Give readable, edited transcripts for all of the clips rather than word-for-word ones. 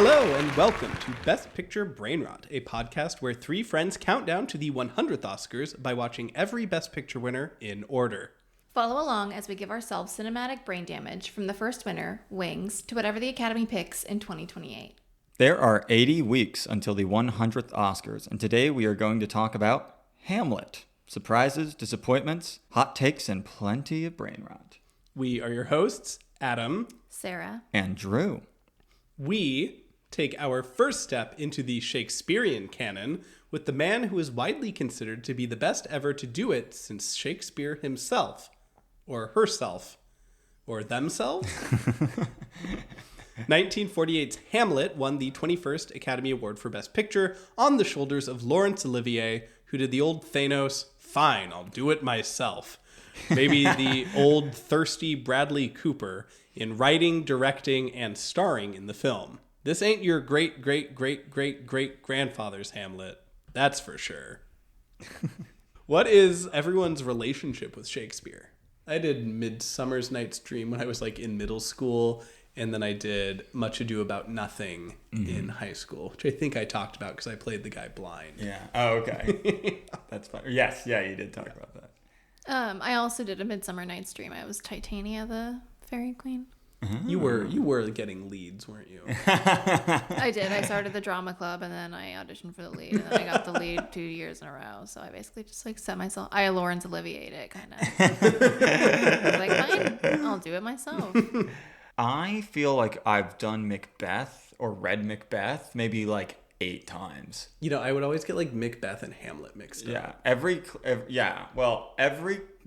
Hello and welcome to Best Picture Brainrot, a podcast where three friends count down to the 100th Oscars by watching every Best Picture winner in order. Follow along as we give ourselves cinematic brain damage from the first winner, Wings, to whatever the Academy picks in 2028. There are 80 weeks until the 100th Oscars, and today we are going to talk about Hamlet. Surprises, disappointments, hot takes, and plenty of brainrot. We are your hosts, Adam, Sarah, and Drew. We take our first step into the Shakespearean canon with the man who is widely considered to be the best ever to do it since Shakespeare himself, or herself, or themselves. 1948's Hamlet won the 21st Academy Award for Best Picture on the shoulders of Laurence Olivier, who did the old Thanos, fine, I'll do it myself. Maybe the old thirsty Bradley Cooper in writing, directing, and starring in the film. This ain't your great-great-great-great-great-grandfather's Hamlet, that's for sure. What is everyone's relationship with Shakespeare? I did Midsummer's Night's Dream when I was like in middle school, and then I did Much Ado About Nothing in high school, which I think I talked about because I played the guy blind. Yeah. Oh, okay. That's fun. Yes, yeah, you did talk about that. I also did A Midsummer Night's Dream. I was Titania, the fairy queen. You were getting leads, weren't you? I did. I started the drama club, and then I auditioned for the lead, and then I got the lead 2 years in a row. So I basically just like set myself. I Laurence Olivier'd it, kind of. Like, fine, I'll do it myself. I feel like I've done Macbeth or read Macbeth maybe like 8 times. You know, I would always get like Macbeth and Hamlet mixed up. Yeah, every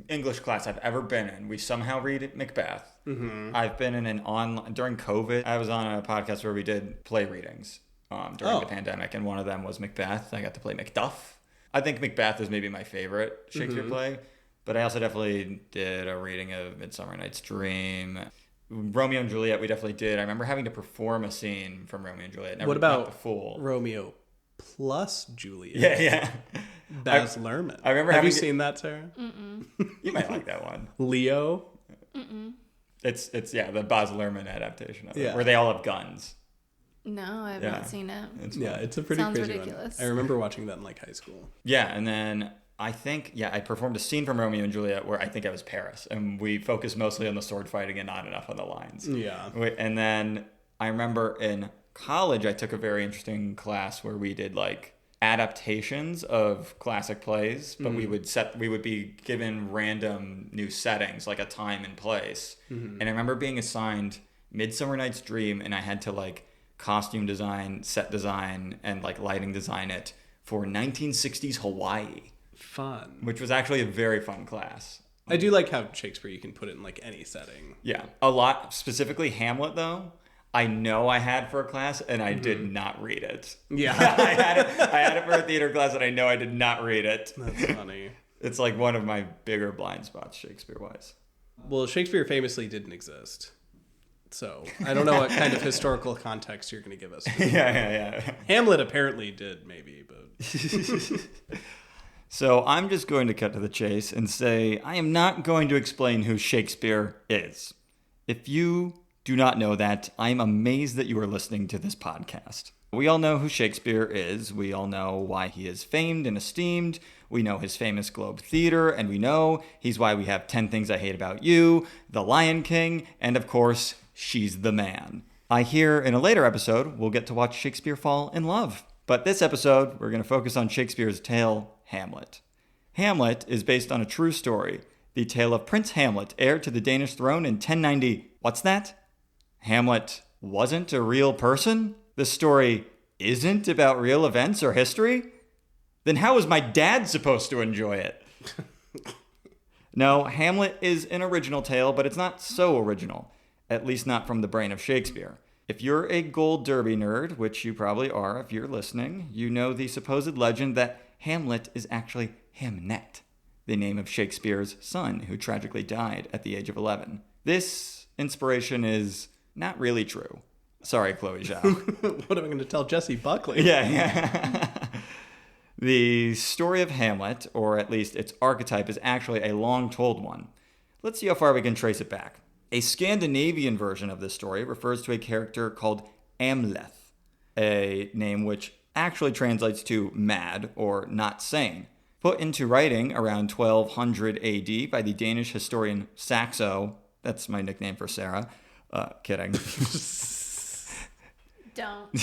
English class I've ever been in, we somehow read Macbeth. Mm-hmm. I've been in an online, during COVID, I was on a podcast where we did play readings during the pandemic, and one of them was Macbeth. I got to play Macduff. I think Macbeth is maybe my favorite Shakespeare play, but I also definitely did a reading of Midsummer Night's Dream. Romeo and Juliet, we definitely did. I remember having to perform a scene from Romeo and Juliet. What about the full Romeo plus Juliet? Yeah. Baz Luhrmann. I remember. Have you seen that, Sarah? Mm-mm. You might like that one. Leo. Mm-mm. It's the Baz Luhrmann adaptation of it, Yeah. where they all have guns. No, I have not seen it. It's a pretty Sounds crazy ridiculous. one. I remember watching that in like high school. Yeah, and then I think, I performed a scene from Romeo and Juliet where I think I was Paris, and we focused mostly on the sword fighting and not enough on the lines. Yeah. And then I remember in college, I took a very interesting class where we did like adaptations of classic plays, but we would be given random new settings, like a time and place. And I remember being assigned Midsummer Night's Dream, and I had to like costume design, set design, and like lighting design it for 1960s Hawaii. Fun. Which was actually a very fun class. I do like how Shakespeare you can put it in like any setting. Yeah. A lot, specifically Hamlet though, I know I had for a class and I did not read it. Yeah. I had it for a theater class and I know I did not read it. That's funny. It's like one of my bigger blind spots Shakespeare-wise. Well, Shakespeare famously didn't exist. So I don't know what kind of historical context you're going to give us. Yeah. Hamlet apparently did maybe, but... So I'm just going to cut to the chase and say I am not going to explain who Shakespeare is. If you do not know that, I am amazed that you are listening to this podcast. We all know who Shakespeare is. We all know why he is famed and esteemed. We know his famous Globe Theater, and we know he's why we have 10 Things I Hate About You, The Lion King, and of course, She's the Man. I hear in a later episode, we'll get to watch Shakespeare fall in love. But this episode, we're going to focus on Shakespeare's tale, Hamlet. Hamlet is based on a true story, the tale of Prince Hamlet, heir to the Danish throne in 1090. What's that? Hamlet wasn't a real person? The story isn't about real events or history? Then how is my dad supposed to enjoy it? No, Hamlet is an original tale, but it's not so original, at least not from the brain of Shakespeare. If you're a Gold Derby nerd, which you probably are if you're listening, you know the supposed legend that Hamlet is actually Hamnet, the name of Shakespeare's son, who tragically died at the age of 11. This inspiration is not really true. Sorry, Chloe Zhao. What am I going to tell Jesse Buckley? Yeah. The story of Hamlet, or at least its archetype, is actually a long-told one. Let's see how far we can trace it back. A Scandinavian version of this story refers to a character called Amleth. a name which actually translates to mad or not sane. Put into writing around 1200 AD by the Danish historian Saxo. That's my nickname for Sarah. Kidding. Don't.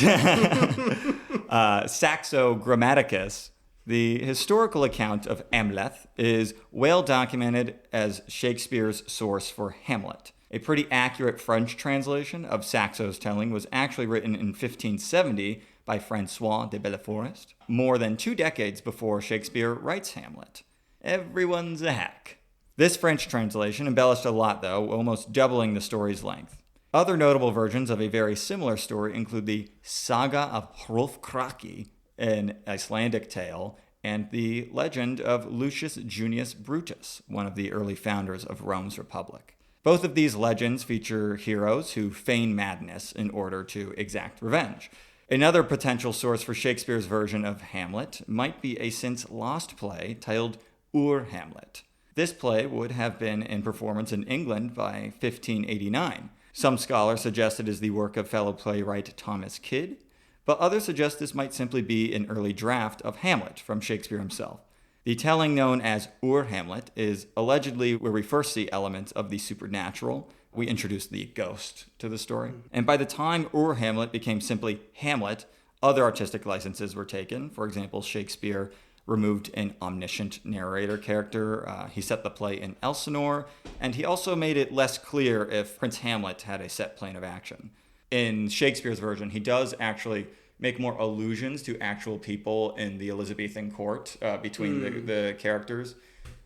Saxo Grammaticus. The historical account of Hamlet is well documented as Shakespeare's source for Hamlet. A pretty accurate French translation of Saxo's telling was actually written in 1570 by François de Belleforest, more than 2 decades before Shakespeare writes Hamlet. Everyone's a hack. This French translation embellished a lot, though, almost doubling the story's length. Other notable versions of a very similar story include the Saga of Hrolfkraki, an Icelandic tale, and the legend of Lucius Junius Brutus, one of the early founders of Rome's Republic. Both of these legends feature heroes who feign madness in order to exact revenge. Another potential source for Shakespeare's version of Hamlet might be a since-lost play titled Hamlet. This play would have been in performance in England by 1589. Some scholars suggest it is the work of fellow playwright Thomas Kyd, but others suggest this might simply be an early draft of Hamlet from Shakespeare himself. The telling known as Hamlet is allegedly where we first see elements of the supernatural. We introduced the ghost to the story. And by the time Hamlet became simply Hamlet, other artistic licenses were taken. For example, Shakespeare removed an omniscient narrator character. He set the play in Elsinore, and he also made it less clear if Prince Hamlet had a set plane of action. In Shakespeare's version, he does actually make more allusions to actual people in the Elizabethan court between the characters.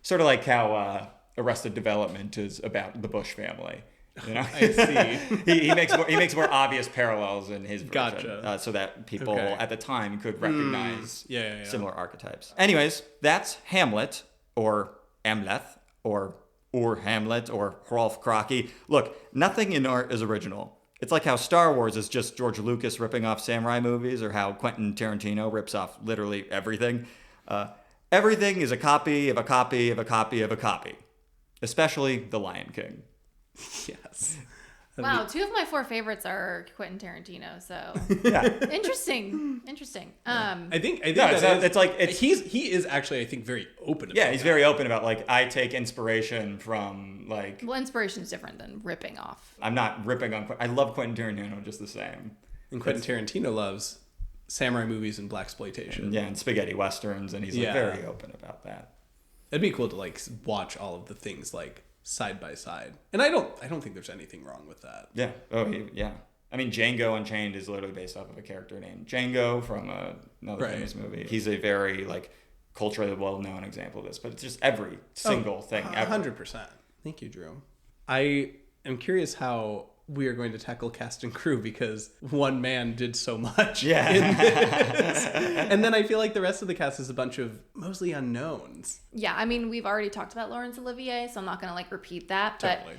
Sort of like how Arrested Development is about the Bush family. You know? I see. he makes more obvious parallels in his version, Gotcha. So that people at the time could recognize Yeah. similar archetypes. Anyways, that's Hamlet, or Amleth, or Hamlet, or Hrolfkraki. Look, nothing in art is original. It's like how Star Wars is just George Lucas ripping off samurai movies, or how Quentin Tarantino rips off literally everything. Everything is a copy of a copy of a copy of a copy, especially The Lion King. Yes. Wow, 2 of my 4 favorites are Quentin Tarantino. So Yeah. Interesting. I think No, that it's like he is actually, I think, very open about Yeah, he's very open about, like, I take inspiration from, like... Well, inspiration is different than ripping off. I'm not ripping on... I love Quentin Tarantino just the same. And Quentin Tarantino loves samurai movies and blaxploitation. Yeah, and spaghetti westerns, and he's like, very open about that. It'd be cool to like watch all of the things like side by side. And I don't think there's anything wrong with that. Yeah. Yeah. I mean, Django Unchained is literally based off of a character named Django from another famous movie. He's a very, like, culturally well-known example of this, but it's just every single thing ever. 100%. Thank you, Drew. I am curious how we are going to tackle cast and crew, because one man did so much in this. And then I feel like the rest of the cast is a bunch of mostly unknowns. Yeah, I mean, we've already talked about Laurence Olivier, so I'm not going to, like, repeat that. Totally.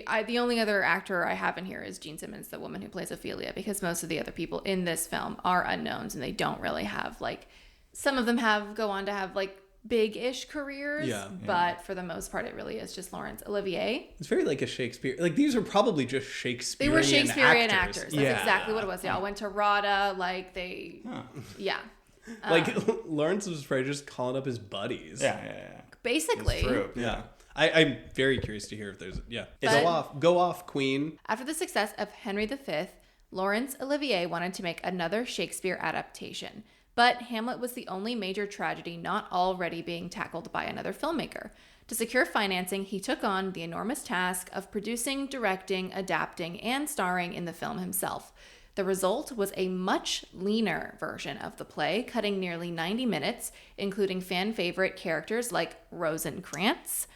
But the only other actor I have in here is Jean Simmons, the woman who plays Ophelia, because most of the other people in this film are unknowns, and they don't really have, like... Some of them go on to have, like, big-ish careers, but for the most part, it really is just Laurence Olivier. It's very like a Shakespeare. Like, these are probably just Shakespearean actors. They were Shakespearean actors. That's yeah. exactly what it was. They all went to RADA. Like, they... Huh. Yeah. Like, Lawrence was probably just calling up his buddies. Yeah. Basically. It's true. Yeah. I'm very curious to hear if there's... Yeah. Go off, Queen. After the success of Henry V, Laurence Olivier wanted to make another Shakespeare adaptation. But Hamlet was the only major tragedy not already being tackled by another filmmaker. To secure financing, he took on the enormous task of producing, directing, adapting, and starring in the film himself. The result was a much leaner version of the play, cutting nearly 90 minutes, including fan favorite characters like Rosencrantz,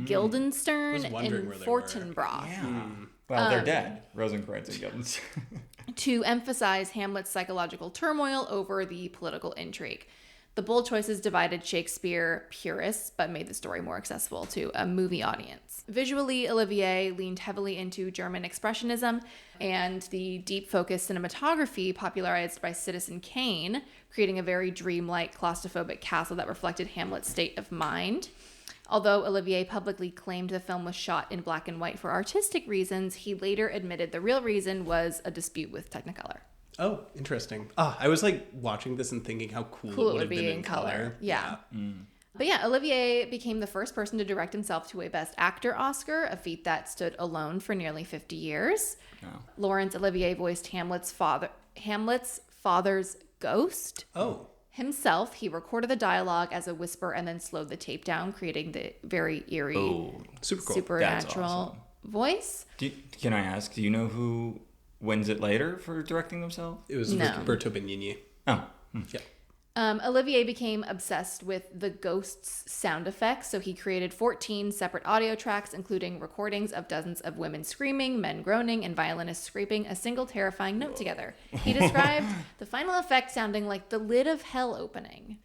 Guildenstern, and Fortinbras. Yeah. Well, they're dead. Rosencrantz and Guildenstern. To emphasize Hamlet's psychological turmoil over the political intrigue. The bold choices divided Shakespeare purists, but made the story more accessible to a movie audience. Visually, Olivier leaned heavily into German expressionism and the deep focus cinematography popularized by Citizen Kane, creating a very dreamlike, claustrophobic castle that reflected Hamlet's state of mind. Although Olivier publicly claimed the film was shot in black and white for artistic reasons, he later admitted the real reason was a dispute with Technicolor. Oh, interesting. I was like watching this and thinking how cool it would have been in color. Yeah. But yeah, Olivier became the first person to direct himself to a Best Actor Oscar, a feat that stood alone for nearly 50 years. Oh. Laurence Olivier voiced Hamlet's father's ghost. Oh. Himself, he recorded the dialogue as a whisper and then slowed the tape down, creating the very eerie, super cool. supernatural awesome. voice. Can I ask, do you know who wins it later for directing themselves? It was Roberto Benigni. Oh. Yeah. Olivier became obsessed with the ghost's sound effects, so he created 14 separate audio tracks, including recordings of dozens of women screaming, men groaning, and violinists scraping a single terrifying note together. He described the final effect sounding like the lid of hell opening.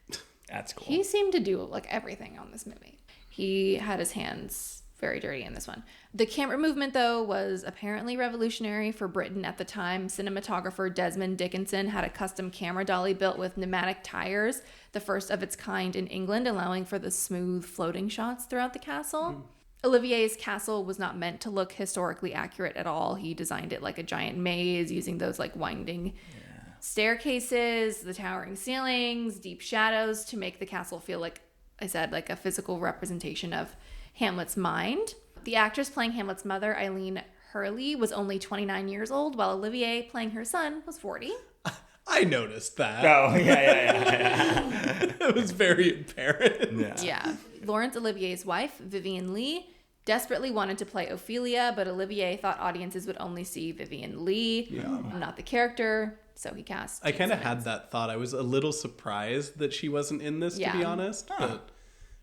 That's cool. He seemed to do like everything on this movie. He had his hands very dirty in this one. The camera movement, though, was apparently revolutionary for Britain at the time. Cinematographer Desmond Dickinson had a custom camera dolly built with pneumatic tires, the first of its kind in England, allowing for the smooth floating shots throughout the castle. Olivier's castle was not meant to look historically accurate at all. He designed it like a giant maze, using those like winding staircases, the towering ceilings, deep shadows to make the castle feel like I said, like a physical representation of Hamlet's mind. The actress playing Hamlet's mother, Eileen Hurley, was only 29 years old, while Olivier, playing her son, was 40. I noticed that. Oh, yeah. It was very apparent. Yeah. Laurence Olivier's wife, Vivian Lee, desperately wanted to play Ophelia, but Olivier thought audiences would only see Vivian Lee, not the character, so he cast I kind of had that thought. I was a little surprised that she wasn't in this, to be honest, but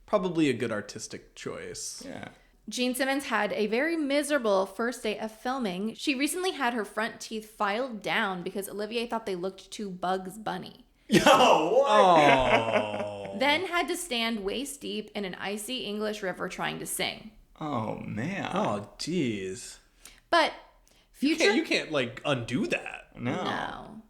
probably a good artistic choice. Yeah. Jean Simmons had a very miserable first day of filming. She recently had her front teeth filed down because Olivier thought they looked too Bugs Bunny. Yo, what? Oh. Then had to stand waist deep in an icy English river trying to sing. Oh, man. Oh, jeez. But future... You can't like, undo that. No.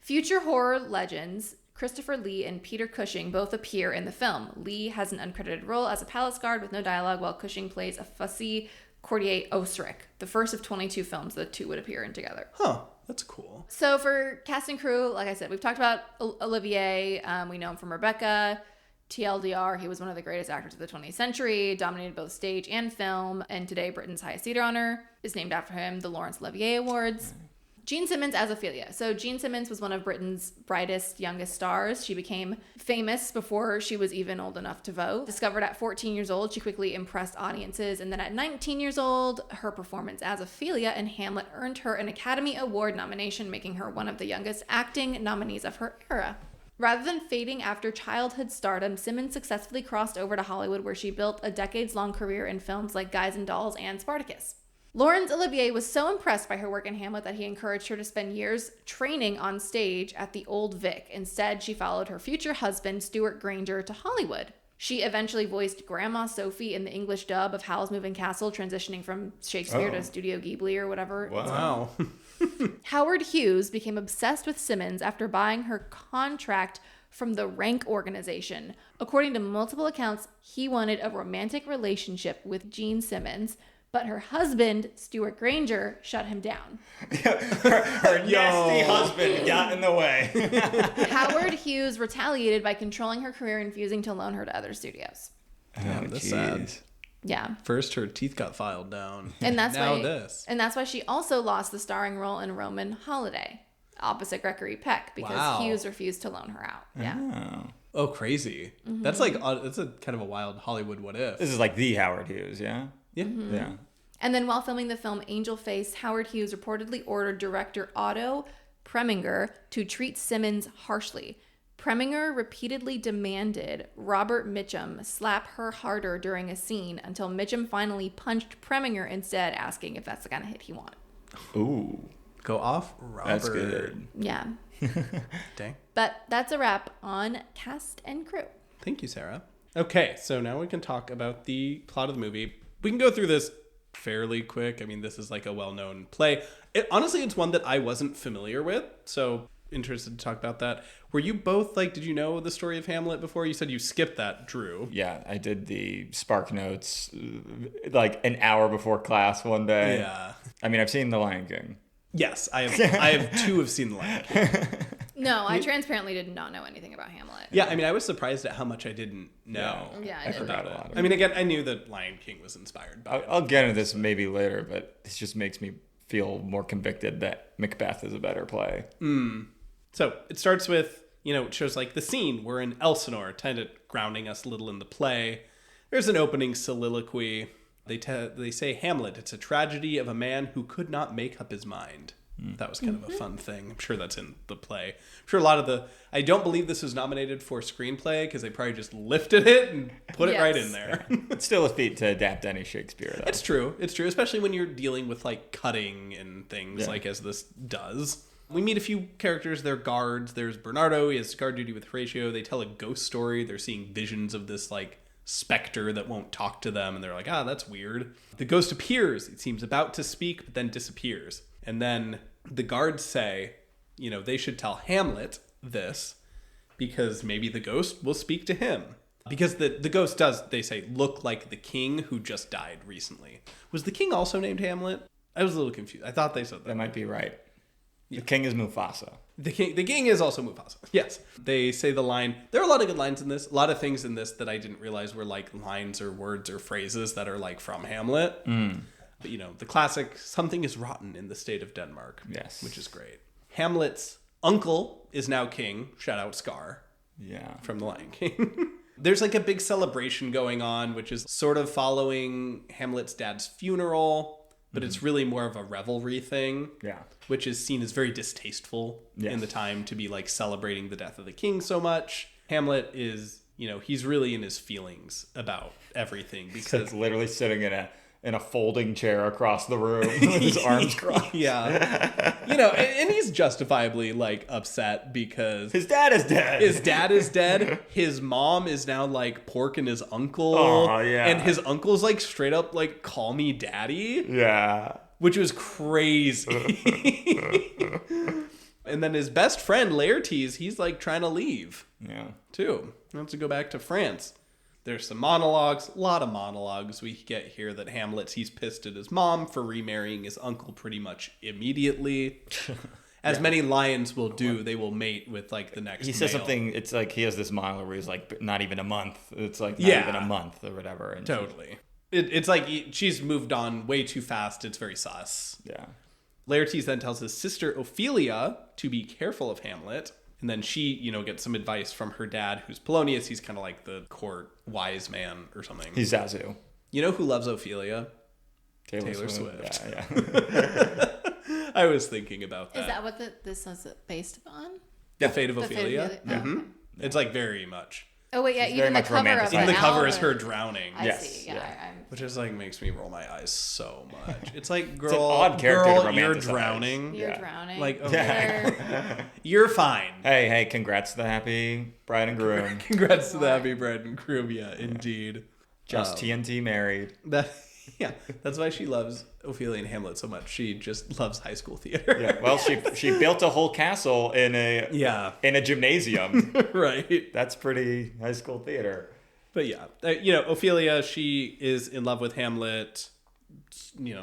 Future horror legends Christopher Lee and Peter Cushing both appear in the film. Lee has an uncredited role as a palace guard with no dialogue, while Cushing plays a fussy courtier Osric, the first of 22 films the two would appear in together. Huh. That's cool. So for cast and crew, like I said, we've talked about Olivier. We know him from Rebecca. TLDR, he was one of the greatest actors of the 20th century, dominated both stage and film, and today Britain's highest theater honor is named after him, the Laurence Olivier Awards. Jean Simmons as Ophelia. So Jean Simmons was one of Britain's brightest, youngest stars. She became famous before she was even old enough to vote. Discovered at 14 years old, she quickly impressed audiences. And then at 19 years old, her performance as Ophelia in Hamlet earned her an Academy Award nomination, making her one of the youngest acting nominees of her era. Rather than fading after childhood stardom, Simmons successfully crossed over to Hollywood, where she built a decades-long career in films like Guys and Dolls and Spartacus. Laurence Olivier was so impressed by her work in Hamlet that he encouraged her to spend years training on stage at the Old Vic. Instead, she followed her future husband, Stuart Granger, to Hollywood. She eventually voiced Grandma Sophie in the English dub of Howl's Moving Castle, transitioning from Shakespeare to Studio Ghibli or whatever. Wow. Howard Hughes became obsessed with Simmons after buying her contract from the Rank organization. According to multiple accounts, he wanted a romantic relationship with Jean Simmons, but her husband, Stuart Granger, shut him down. her nasty husband got in the way. Howard Hughes retaliated by controlling her career and refusing to loan her to other studios. Damn, that's sad. Yeah. First, her teeth got filed down. And that's now why, this. And that's why she also lost the starring role in Roman Holiday, opposite Gregory Peck, because Hughes refused to loan her out. Yeah. Oh, crazy. Mm-hmm. That's like, that's a kind of a wild Hollywood what if. This is like the Howard Hughes, yeah? Yeah. Mm-hmm. Yeah. And then while filming the film Angel Face, Howard Hughes reportedly ordered director Otto Preminger to treat Simmons harshly. Preminger repeatedly demanded Robert Mitchum slap her harder during a scene until Mitchum finally punched Preminger instead, asking if that's the kind of hit he wanted. Ooh. Go off, Robert. That's good. Yeah. Dang. But that's a wrap on cast and crew. Thank you, Sarah. Okay, so now we can talk about the plot of the movie. We can go through this fairly quick. I mean, this is like a well-known play. Honestly, it's one that I wasn't familiar with, so interested to talk about that. Were you both like, did you know the story of Hamlet before? You said you skipped that, Drew. Yeah, I did the Spark Notes like an hour before class one day. Yeah. I mean, I've seen The Lion King. Yes, I have two have seen The Lion King. No, I transparently did not know anything about Hamlet. Yeah, I mean, I was surprised at how much I didn't know. Yeah, I I've didn't. heard a lot of I mean, again, I knew that Lion King was inspired by it. I'll get into this maybe later, but this just makes me feel more convicted that Macbeth is a better play. So it starts with, it shows like the scene. We're in Elsinore, kind of grounding us a little in the play. There's an opening soliloquy. They say, Hamlet, it's a tragedy of a man who could not make up his mind. That was kind of a fun thing. I'm sure that's in the play. I'm sure a lot of I don't believe this was nominated for screenplay because they probably just lifted it and put it right in there. It's still a feat to adapt any Shakespeare, though. It's true, especially when you're dealing with like cutting and things like as this does. We meet a few characters. They're guards. There's Bernardo. He has guard duty with Horatio. They tell a ghost story. They're seeing visions of this like specter that won't talk to them. And they're like, that's weird. The ghost appears. It seems about to speak, but then disappears. And then the guards say, they should tell Hamlet this because maybe the ghost will speak to him. Because the ghost does, they say, look like the king who just died recently. Was the king also named Hamlet? I was a little confused. I thought they said that. That might be right. The king is Mufasa. The king is also Mufasa. Yes. They say the line. There are a lot of good lines in this. A lot of things in this that I didn't realize were like lines or words or phrases that are like from Hamlet. But, the classic, something is rotten in the state of Denmark. Yes. Which is great. Hamlet's uncle is now king. Shout out Scar. Yeah. From The Lion King. There's like a big celebration going on, which is sort of following Hamlet's dad's funeral, but it's really more of a revelry thing. Yeah. Which is seen as very distasteful in the time to be like celebrating the death of the king so much. Hamlet is, he's really in his feelings about everything because He's literally sitting in a folding chair across the room with his arms crossed. Yeah. And he's justifiably like upset because his dad is dead. His dad is dead. His mom is now like porking his uncle. Oh, yeah. And his uncle's like straight up like, call me daddy. Yeah. Which was crazy. And then his best friend, Laertes, he's like trying to leave. Yeah. Too. He wants to go back to France. There's some monologues, a lot of monologues. We get here that he's pissed at his mom for remarrying his uncle pretty much immediately. As many lions will do, they will mate with like the next He says male. something, it's like he has this monologue where he's like, not even a month. It's like not even a month or whatever. And totally. It's like she's moved on way too fast. It's very sus. Yeah. Laertes then tells his sister Ophelia to be careful of Hamlet. And then she, gets some advice from her dad, who's Polonius. He's kind of like the court wise man or something. He's Zazu. You know who loves Ophelia? Taylor Swift. Yeah. I was thinking about that. Is that what this is based upon? The Fate of The Fate of Ophelia? Ophelia. Mm-hmm. It's like very much. Oh wait, yeah, It's even very the much cover of romanticized. In the it cover now, is her but- drowning. I Yes, see. yeah. Yeah, Which is like makes me roll my eyes so much. It's like, an girl, odd character to you're romanticize. drowning. You're Yeah. drowning. Like, oh, You're- you're fine. Hey, congrats to the happy bride and groom. Congrats to the happy bride and groom. Yeah, indeed. Just TNT married. That's why she loves Ophelia and Hamlet so much. She just loves high school theater. Yeah. Well, she built a whole castle in a gymnasium. Right. That's pretty high school theater. But yeah, Ophelia, she is in love with Hamlet,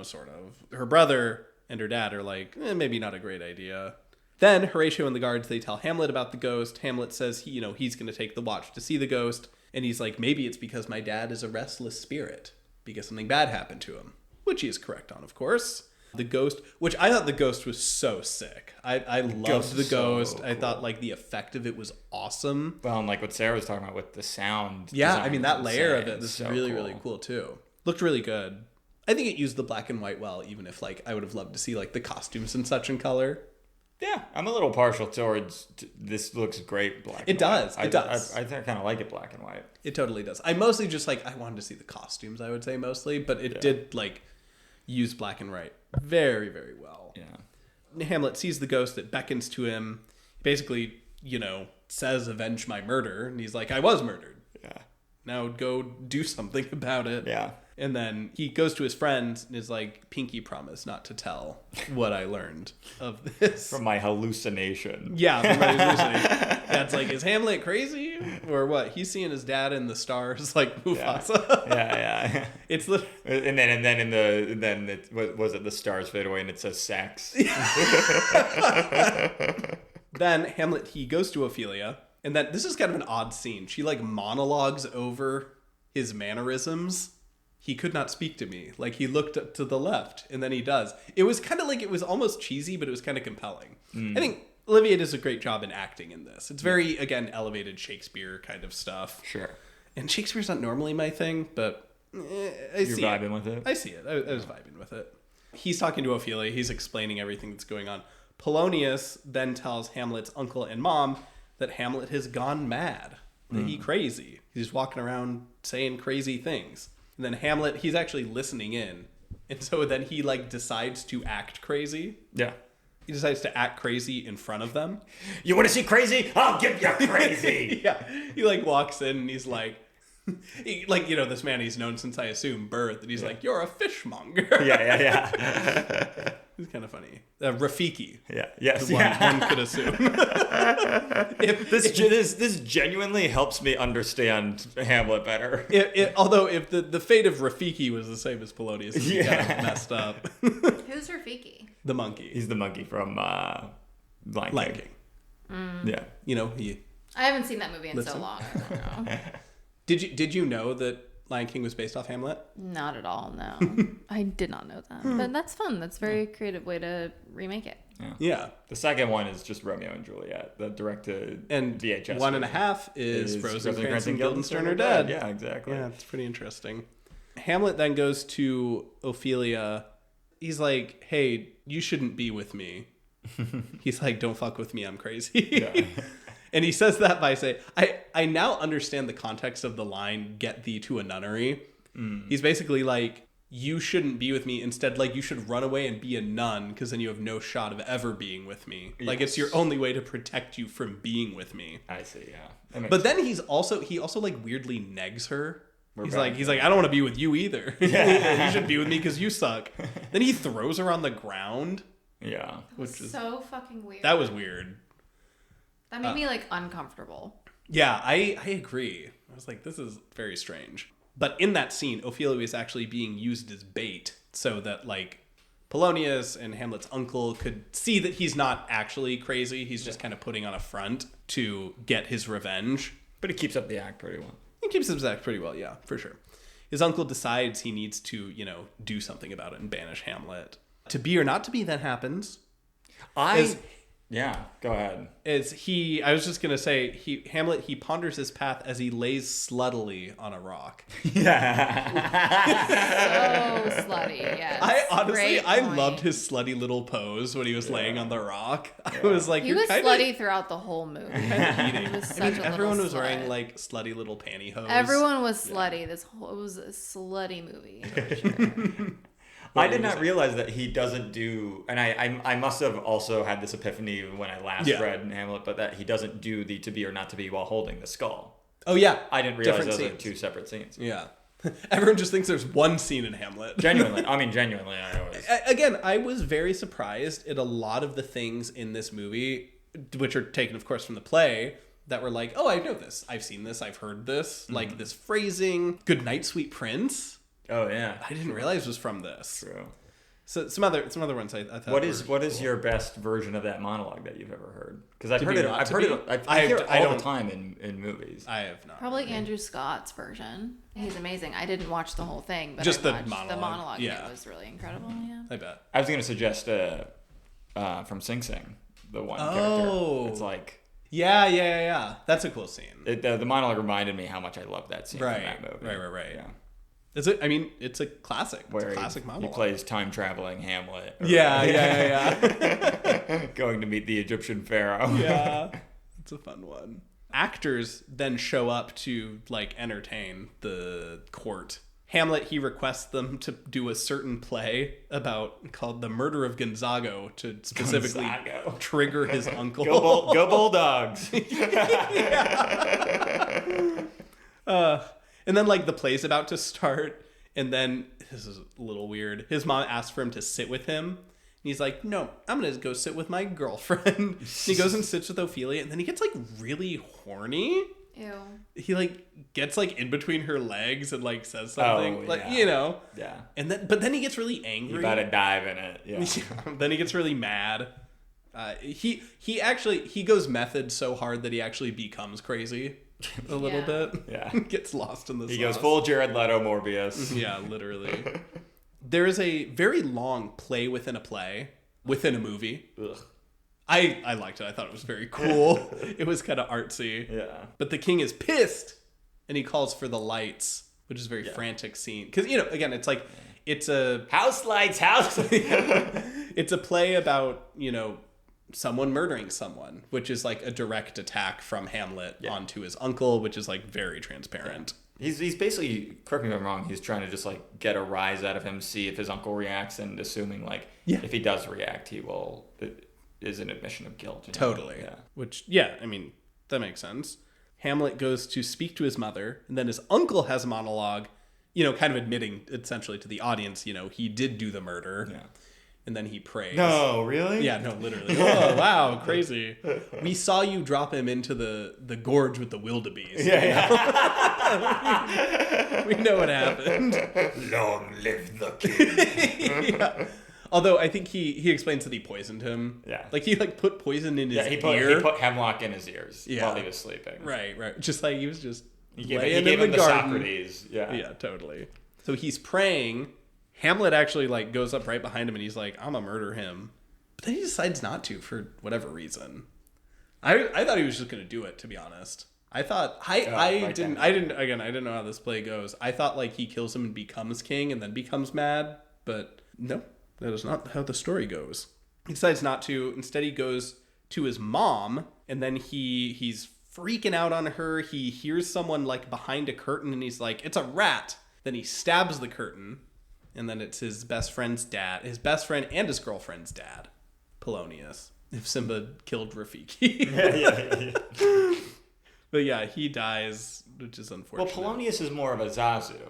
sort of. Her brother and her dad are like, maybe not a great idea. Then Horatio and the guards, they tell Hamlet about the ghost. Hamlet says, he's going to take the watch to see the ghost. And he's like, maybe it's because my dad is a restless spirit because something bad happened to him, which he is correct on, of course. The ghost, which I thought the ghost was so sick. I loved the ghost. So I cool. thought like the effect of it was awesome. Well, and like what Sarah was talking about with the sound. Yeah, design I mean, that was layer of insane. it is So really, really cool too. Looked really good. I think it used the black and white well, even if like I would have loved to see like the costumes and such in color. Yeah, I'm a little partial towards this. Looks great black. It does. It does. I kind of like it black and white. It totally does. I mostly just like I wanted to see the costumes, I would say mostly, but it did like use black and white very, very well. Yeah. Hamlet sees the ghost that beckons to him, basically, says avenge my murder, and he's like, I was murdered. Yeah. Now go do something about it. Yeah. And then he goes to his friends and is like, pinky promise not to tell what I learned of this. From my hallucination. Yeah, from my hallucination. That's like, is Hamlet crazy? Or what? He's seeing his dad in the stars like Mufasa. Yeah. It's the... And then was it the stars fade away and it says sex? Then Hamlet, he goes to Ophelia. And then this is kind of an odd scene. She like monologues over his mannerisms. He could not speak to me. Like, he looked up to the left, and then he does. It was kind of like, it was almost cheesy, but it was kind of compelling. I think Olivier does a great job in acting in this. It's very, again, elevated Shakespeare kind of stuff. Sure. And Shakespeare's not normally my thing, but I see it. You're vibing with it? I see it. I was vibing with it. He's talking to Ophelia. He's explaining everything that's going on. Polonius then tells Hamlet's uncle and mom that Hamlet has gone mad, that he's crazy. He's walking around saying crazy things. And then Hamlet, he's actually listening in. And so then he, like, decides to act crazy. Yeah. He decides to act crazy in front of them. You want to see crazy? I'll give you crazy. Yeah. He, like, walks in and he's like, this man he's known since, I assume, birth. And he's like, you're a fishmonger. Yeah. It's kind of funny. Rafiki. Yeah. Yes. One could assume. This genuinely helps me understand Hamlet better. Although if the fate of Rafiki was the same as Polonius, he got messed up. Who's Rafiki? The monkey. He's the monkey from Lion King. Yeah. I haven't seen that movie in so long. I don't know. Did you know that Lion King was based off Hamlet? Not at all, no. I did not know that. But that's fun. That's a very creative way to remake it. Yeah. The second one is just Romeo and Juliet, the direct-to VHS. 1.5 is Rosencrantz and Guildenstern are dead. Yeah, exactly. Yeah, it's pretty interesting. Hamlet then goes to Ophelia. He's like, hey, you shouldn't be with me. He's like, don't fuck with me, I'm crazy. Yeah. And he says that by saying, I now understand the context of the line, get thee to a nunnery. He's basically like, you shouldn't be with me. Instead, like, you should run away and be a nun, because then you have no shot of ever being with me. Yes. Like, it's your only way to protect you from being with me. I see, yeah. But then he also like weirdly negs her. He's like, I don't want to be with you either. You should be with me because you suck. Then he throws her on the ground. Yeah. Which was so fucking weird. That was weird. That made me, like, uncomfortable. Yeah, I agree. I was like, this is very strange. But in that scene, Ophelia is actually being used as bait so that, like, Polonius and Hamlet's uncle could see that he's not actually crazy. He's just kind of putting on a front to get his revenge. But he keeps up the act pretty well. He keeps his act pretty well, yeah, for sure. His uncle decides he needs to, do something about it and banish Hamlet. To be or not to be, that happens. Yeah, go ahead. I was just going to say, Hamlet, he ponders his path as he lays sluttily on a rock. Yeah. So slutty, yes. I loved his slutty little pose when he was laying on the rock. Yeah. I was like, he was slutty throughout the whole movie. Eating. Everyone was wearing like slutty little pantyhose. Everyone was slutty. It was a slutty movie. For sure. I did not realize that he doesn't do, and I must have also had this epiphany when I last read Hamlet, but that he doesn't do the to be or not to be while holding the skull. Oh yeah, I didn't realize those are two separate scenes. Yeah, everyone just thinks there's one scene in Hamlet. Genuinely, I always. Again, I was very surprised at a lot of the things in this movie, which are taken, of course, from the play, that were like, oh, I know this, I've seen this, I've heard this, like this phrasing, "Good night, sweet prince." Oh yeah, I didn't realize was from this. True. So some other ones I thought. What is your best version of that monologue that you've ever heard? Because I've heard it all the time in movies. I have not. Probably Andrew Scott's version. He's amazing. I didn't watch the whole thing, but just I watched the monologue. Yeah, it was really incredible. Yeah, I bet. I was going to suggest from Sing Sing, the one character. It's like. Yeah. That's a cool scene. The monologue reminded me how much I love that scene from that movie. Right. Yeah. It's a classic. It's a classic monologue. He plays time-traveling Hamlet. Yeah. Going to meet the Egyptian pharaoh. Yeah. It's a fun one. Actors then show up to, like, entertain the court. Hamlet, he requests them to do a certain play called The Murder of Gonzago to specifically trigger his uncle. Go Bulldogs! And then, like, the play's about to start, And then, this is a little weird, his mom asks for him to sit with him. And he's like, no, I'm going to go sit with my girlfriend. He goes and sits with Ophelia, and then he gets, like, really horny. Ew. He, like, gets, like, in between her legs and, like, says something. Oh, like, yeah. you know. Yeah. But then he gets really angry. You gotta dive in it. Yeah. Then he gets really mad. He goes method so hard that he actually becomes crazy a little bit. Yeah. Gets lost in the sauce. He goes full Jared Leto Morbius. Yeah, literally. There is a very long play within a play, within a movie. Ugh. I liked it. I thought it was very cool. It was kind of artsy. Yeah. But the king is pissed, and he calls for the lights, which is a very frantic scene. Because, you know, again, it's like, it's a... House lights, house... It's a play about, you know, someone murdering someone, which is like a direct attack from Hamlet onto his uncle, which is like very transparent. He's basically, correct me if I'm wrong, he's trying to just like get a rise out of him, see if his uncle reacts, and assuming like if he does react, it is an admission of guilt. You know? Totally. Yeah. Which, I mean, that makes sense. Hamlet goes to speak to his mother, and then his uncle has a monologue, you know, kind of admitting essentially to the audience, you know, he did do the murder. Yeah. And then he prays. No, really? Yeah, no, literally. Oh, wow, crazy. We saw you drop him into the gorge with the wildebeest. Yeah. We know what happened. Long live the king. Yeah. Although I think he explains that he poisoned him. Yeah. Like he like put poison in his ear. He put hemlock in his ears while he was sleeping. Right. Just like he was just he gave the him the garden. Socrates. Yeah. Yeah, totally. So he's praying. Hamlet actually like goes up right behind him and he's like, I'm gonna murder him. But then he decides not to for whatever reason. I thought he was just gonna do it, to be honest. I thought I didn't know how this play goes. I thought like he kills him and becomes king and then becomes mad, but no, that is not how the story goes. He decides not to. Instead he goes to his mom, and then he's freaking out on her. He hears someone like behind a curtain and he's like, it's a rat. Then he stabs the curtain. And then it's his best friend's dad, his best friend and his girlfriend's dad, Polonius. If Simba killed Rafiki. Yeah. But yeah, he dies, which is unfortunate. Well, Polonius is more of a Zazu.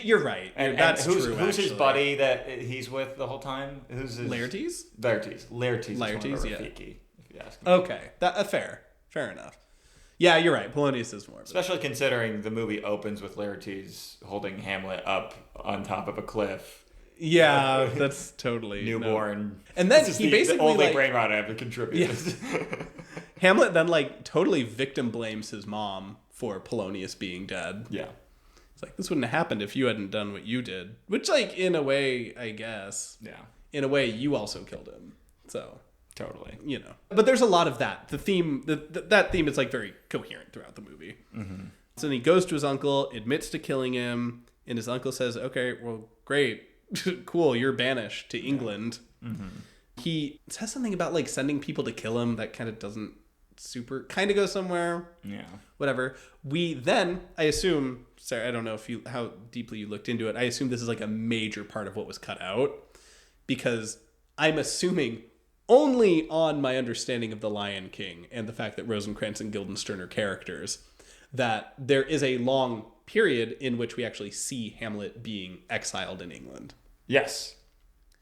You're right. And that's who's, true. Who's his buddy that he's with the whole time? Who's his... Laertes? Laertes is yeah. Rafiki, if you ask me. Okay, fair enough. Yeah, you're right. Polonius is more. Especially considering the movie opens with Laertes holding Hamlet up on top of a cliff. Yeah, that's totally newborn. No. And then he basically the only like, Brainrot I have to contribute. Yes. Hamlet then like totally victim blames his mom for Polonius being dead. Yeah. It's like, this wouldn't have happened if you hadn't done what you did. Which, like, in a way, I guess. Yeah. In a way, you also killed him. So... Totally. You know. But there's a lot of that. The theme, that theme is like very coherent throughout the movie. Mm-hmm. So then he goes to his uncle, admits to killing him, and his uncle says, okay, well, great. Cool, you're banished to England. Mm-hmm. He says something about like sending people to kill him that kind of doesn't kind of go somewhere. Yeah. Whatever. We then, I assume, Sarah, I don't know how deeply you looked into it. I assume this is like a major part of what was cut out because I'm assuming only on my understanding of The Lion King and the fact that Rosencrantz and Guildenstern are characters, that there is a long period in which we actually see Hamlet being exiled in England. Yes.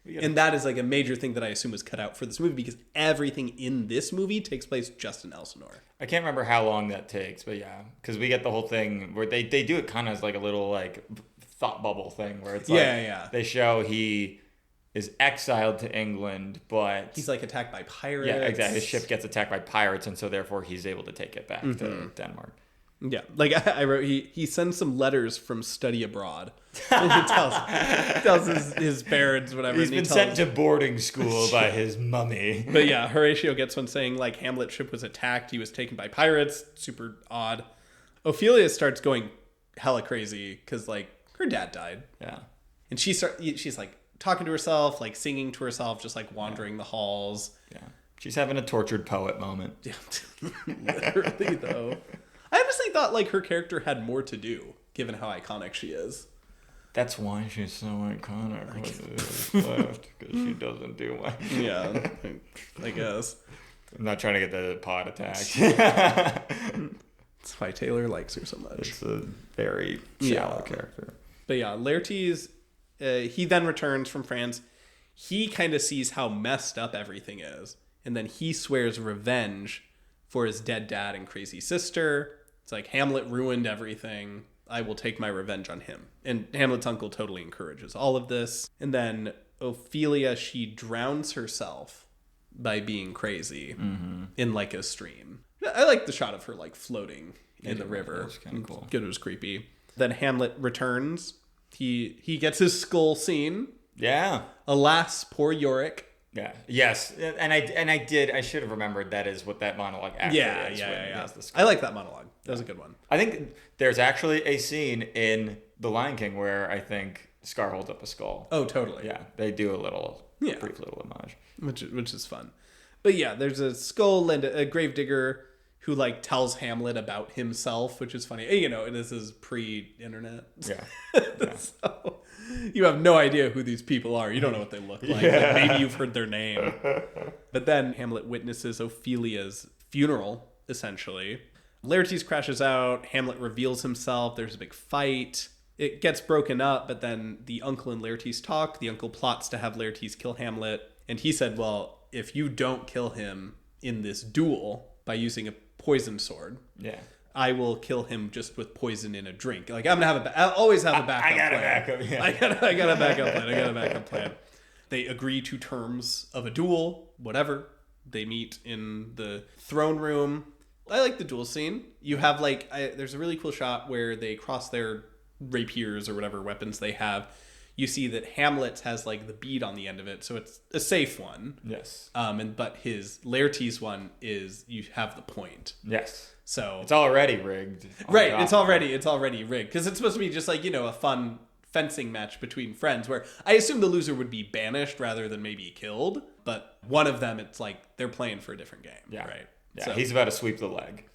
And that is like a major thing that I assume was cut out for this movie because everything in this movie takes place just in Elsinore. I can't remember how long that takes, but yeah, because we get the whole thing where they do it kind of as like a little like thought bubble thing where it's like they show he is exiled to England, but he's like attacked by pirates. Yeah, exactly. His ship gets attacked by pirates, and so therefore he's able to take it back to Denmark. Yeah, like I wrote, he sends some letters from study abroad. And he tells his parents whatever. He's been sent to boarding school by his mummy. But yeah, Horatio gets one saying like Hamlet's ship was attacked. He was taken by pirates. Super odd. Ophelia starts going hella crazy because like her dad died. Yeah, and she's like talking to herself, like singing to herself, just like wandering the halls. Yeah, she's having a tortured poet moment. Yeah, literally though. I honestly thought like her character had more to do, given how iconic she is. That's why she's so iconic because she doesn't do much. Yeah, I guess. I'm not trying to get the pod attacked. That's why Taylor likes her so much. It's a very shallow character. But But yeah, Laertes, he then returns from France. He kind of sees how messed up everything is. And then he swears revenge for his dead dad and crazy sister. It's like, Hamlet ruined everything. I will take my revenge on him. And Hamlet's uncle totally encourages all of this. And then Ophelia, she drowns herself by being crazy in like a stream. I like the shot of her like floating in the river. That was kind of cool. It was creepy. Then Hamlet returns. He gets his skull seen. Yeah. Alas, poor Yorick. Yeah. Yes. And I should have remembered that is what that monologue actually is. Yeah. I like that monologue. That was a good one. I think there's actually a scene in The Lion King where I think Scar holds up a skull. Oh, totally. Yeah. They do a brief little homage. Which is fun. But yeah, there's a skull and a gravedigger who like tells Hamlet about himself, which is funny. You know, this is pre-internet. Yeah. So you have no idea who these people are. You don't know what they look like. Like, maybe you've heard their name. But then Hamlet witnesses Ophelia's funeral, essentially. Laertes crashes out. Hamlet reveals himself. There's a big fight. It gets broken up, but then the uncle and Laertes talk. The uncle plots to have Laertes kill Hamlet. And he said, well, if you don't kill him in this duel by using a poison sword, I will kill him just with poison in a drink. Like, I'm gonna I'll always have a backup plan. I got a backup plan. They agree to terms of a duel, whatever. They meet in the throne room. I like the duel scene. You have like, there's a really cool shot where they cross their rapiers or whatever weapons they have. You see that Hamlet's has like the bead on the end of it, so it's a safe one. Yes. But his Laertes one is you have the point. Yes. So it's already rigged. Right. It's already rigged because it's supposed to be just like, you know, a fun fencing match between friends where I assume the loser would be banished rather than maybe killed. But one of them, it's like they're playing for a different game. Yeah. Right. Yeah. So, he's about to sweep the leg.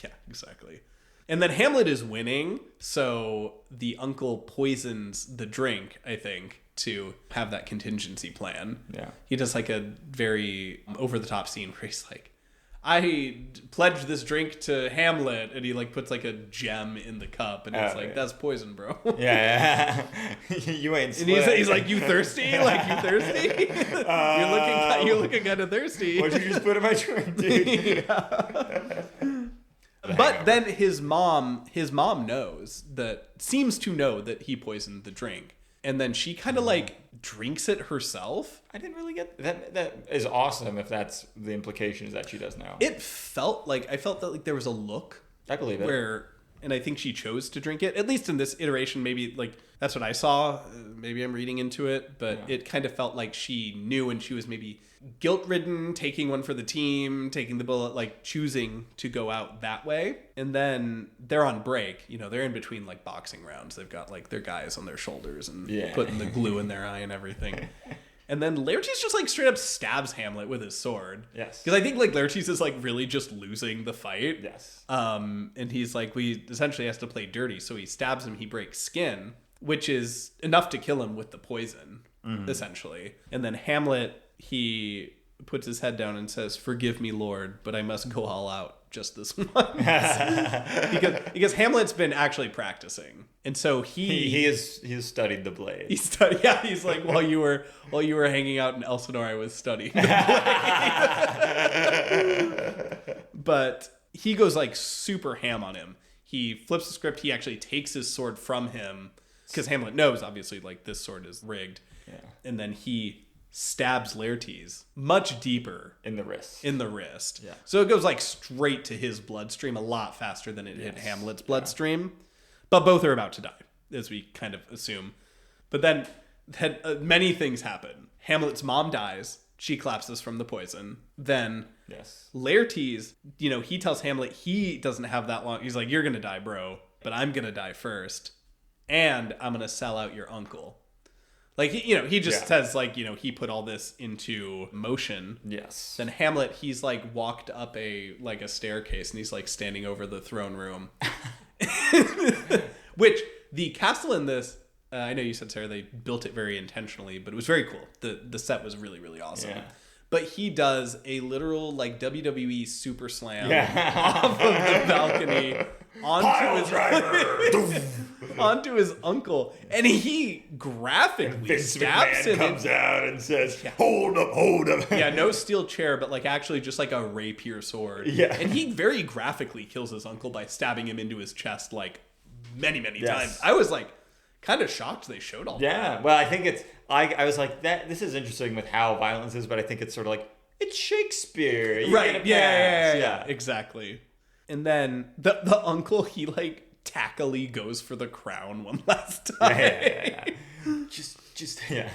Yeah, exactly. And then Hamlet is winning, so the uncle poisons the drink, I think, to have that contingency plan. Yeah. He does like a very over-the-top scene where he's like, I pledge this drink to Hamlet, and he like puts like a gem in the cup, and it's that's poison, bro. Yeah. You ain't slick. And he's like, you thirsty? Like, you thirsty? You're looking kind of thirsty. What'd you just put in my drink, dude? But then his mom seems to know that he poisoned the drink. And then she kind of like drinks it herself. I didn't really get that. That is awesome if that's the implication is that she does know. I felt that like there was a look. I believe it. And I think she chose to drink it, at least in this iteration. Maybe like that's what I saw. Maybe I'm reading into it, but it kind of felt like she knew, and she was maybe guilt-ridden, taking one for the team, taking the bullet, like choosing to go out that way. And then they're on break. You know, they're in between like boxing rounds. They've got like their guys on their shoulders and putting the glue in their eye and everything. And then Laertes just like straight up stabs Hamlet with his sword. Yes. Because I think like Laertes is like really just losing the fight. Yes. And he's like, we essentially has to play dirty. So he stabs him, he breaks skin, which is enough to kill him with the poison, essentially. And then Hamlet, he puts his head down and says, "Forgive me, Lord, but I must go all out just this once." because Hamlet's been actually practicing. And so he has studied the blade. He's like, while you were hanging out in Elsinore, I was studying the blade. But he goes like super ham on him. He flips the script. He actually takes his sword from him because Hamlet knows, obviously, like this sword is rigged. Yeah. And then he stabs Laertes much deeper in the wrist. Yeah. So it goes like straight to his bloodstream a lot faster than it hit Hamlet's bloodstream. But both are about to die, as we kind of assume. But then many things happen. Hamlet's mom dies. She collapses from the poison. Then Laertes, you know, he tells Hamlet he doesn't have that long. He's like, "You're going to die, bro, but I'm going to die first. And I'm going to sell out your uncle." Like, he just says, like, you know, he put all this into motion. Yes. Then Hamlet, he's, like, walked up a staircase, and he's, like, standing over the throne room. Which, the castle in this, I know you said, Sarah, they built it very intentionally, but it was very cool. The set was really, really awesome. Yeah. But he does a literal, like, WWE super slam off of the balcony onto his driver. onto his uncle, and he graphically Vince stabs McMahon him. comes out and says, hold up. Yeah, no steel chair, but like actually just like a rapier sword. Yeah. And he very graphically kills his uncle by stabbing him into his chest like many Yes. times. I was like kind of shocked they showed all that. Yeah, well, I think it's... I was like, this is interesting with how violence is, but I think it's sort of like, it's Shakespeare. You get a pass. Yeah, exactly. And then the uncle, he like tackily goes for the crown one last time. Yeah. Just, yeah.